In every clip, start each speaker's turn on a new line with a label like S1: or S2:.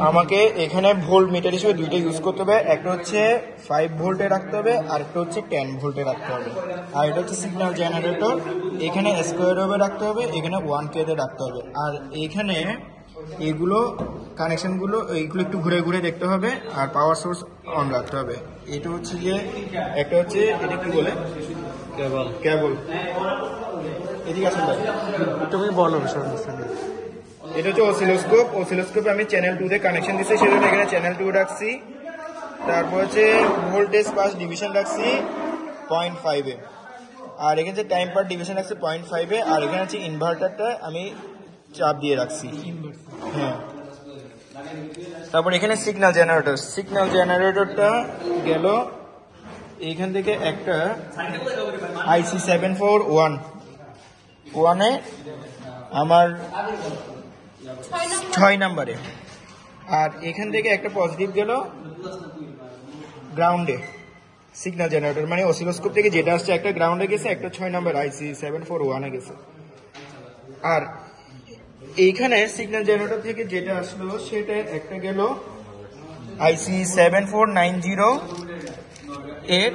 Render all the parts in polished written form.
S1: আমাকে এখানে volt metre হিসেবে দুইটা ইউজ করতে হবে, একটা হচ্ছে 5 ভোল্টে রাখতে হবে আর একটা হচ্ছে 10 ভোল্টে রাখতে হবে। আর এটা হচ্ছে সিগন্যাল জেনারেটর, এখানে স্কোয়ার ওয়েভে রাখতে হবে, এখানে 1K তে রাখতে হবে। আর এখানে এগুলো কানেকশনগুলো এইগুলো একটু ঘুরে ঘুরে দেখতে হবে আর পাওয়ার সোর্স অন রাখতে হবে। এটা হচ্ছে যে একটা হচ্ছে এটা কি বলে কেবল এদিকে আসুন ভাই,
S2: তুমি বলো বিষয়।
S1: এটা হচ্ছে অসিলোস্কোপে আমি চ্যানেল 2 তে কানেকশন দিচ্ছি, সেজন্য এখানে চ্যানেল 2 রাখছি। তারপর হচ্ছে ভোল্টেজ পাস ডিভিশন রাখছি 0.5 এ, আর এখানে যে টাইম পার ডিভিশন রাখছি 0.5 এ, আর এখানে হচ্ছে ইনভার্টারটা আমি চাপ দিয়ে রাখছি। হ্যাঁ, তারপর এখানে সিগন্যাল জেনারেটরটা গেল এইখান থেকে একটা IC 741 আমার 6 নম্বরে, আর এখান থেকে একটা পজিটিভ গেল গ্রাউন্ডে। সিগন্যাল জেনারেটর মানে অসিলোস্কোপ থেকে যেটা আসছে একটা গ্রাউন্ডে গেছে, একটা 6 নম্বর IC 741 গেছে। আর এইখানে সিগন্যাল জেনারেটর থেকে যেটা আসলো সেটা একটা গেল IC 7490 এর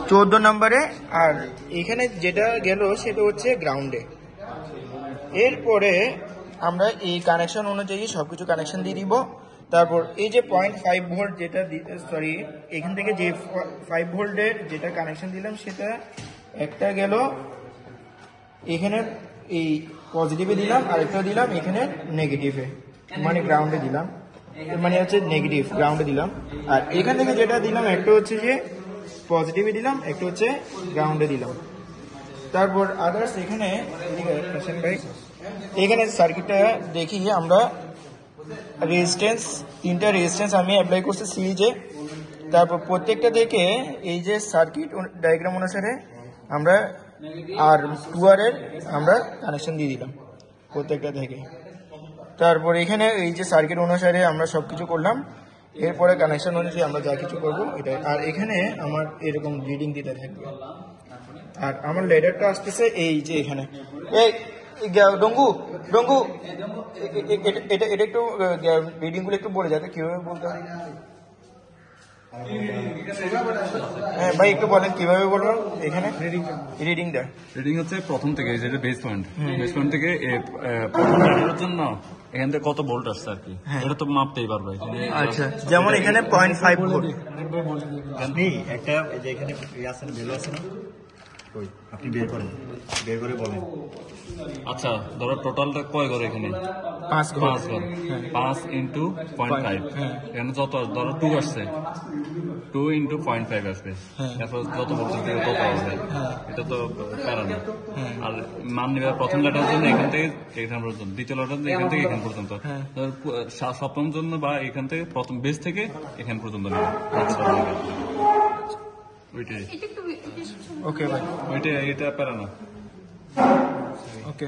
S1: 14 নম্বরে, আর এখানে যেটা গেল সেটা হচ্ছে গ্রাউন্ডে। এরপরে আমরা এই কানেকশন অনুযায়ী সবকিছু কানেকশন দিয়ে দিব। তারপর এই যে 0.5 ভোল্ট যেটা এখান থেকে যে 5 ভোল্টের যেটা কানেকশন দিলাম সেটা একটা গেল এখানে এই পজিটিভে দিলাম, আরেকটা দিলাম এখানে নেগেটিভে মানে গ্রাউন্ডে দিলাম, মানে হচ্ছে নেগেটিভ গ্রাউন্ডে দিলাম। আর এখান থেকে যেটা দিলাম একটা হচ্ছে যে পজিটিভে দিলাম, একটা হচ্ছে গ্রাউন্ডে দিলাম। তারপর আদার্স এখানে এখানে সার্কিটটা দেখি আমরা তিনটা রেজিস্ট্যান্স আমি অ্যাপ্লাই করছি সিরিজে। তারপর প্রত্যেকটা দেখে এই যে সার্কিট ডায়াগ্রাম অনুসারে আমরা আর 2R এর আমরা কানেকশন দিয়ে দিলাম প্রত্যেকটা থেকে। তারপর এখানে এই যে সার্কিট অনুসারে আমরা সবকিছু করলাম, এরপরে কানেকশন অনুযায়ী আমরা যা কিছু করবো এটাই। আর এখানে আমার এরকম রিডিং দিতে থাকবে। আর আমার লেডারটা আসতেছে এই যে এখানে, এই ডঙ্গু এটা একটু রিডিং গুলো একটু বলে যাতে কিভাবে বলতে হয়। হ্যাঁ ভাই একটু বলেন কিভাবে বলবো এখানে রিডিংটা।
S3: রিডিং হচ্ছে প্রথম থেকে যেটা বেস পয়েন্ট থেকে প্রথম রিডিংয়ের জন্য এখান থেকে কত ভোল্ট আসছে আর কি, এটা তো মাপতেই পারবে।
S1: আচ্ছা, যেমন এখানে 0.5 ভোল্ট
S4: একটা যে এখানে আছে না ভ্যালু আছে না, আপনি বের করে বলেন।
S3: আচ্ছা ধরো টোটালটা কয় ঘর এখানে?
S1: 5 ঘর।
S3: 5 ইন্টু 0.5, এখানে যত ধরো 2 আসছে, 2 ইন্টু 0.5 আসবে, তারপর যত ভোল্ট তত আসবে। এটা তো প্যারা না। আর মান নিবে প্রথম লেটার জন্য এখান থেকে এখান পর্যন্ত, দ্বিতীয় লেটার জন্য এখান থেকে এখান পর্যন্ত, সপ্তম জন্য বা এখান থেকে প্রথম বেস থেকে এখান পর্যন্ত নেবে। ওইটাই
S1: ওকে ভাই,
S3: এটা প্যারা না।
S1: ওকে।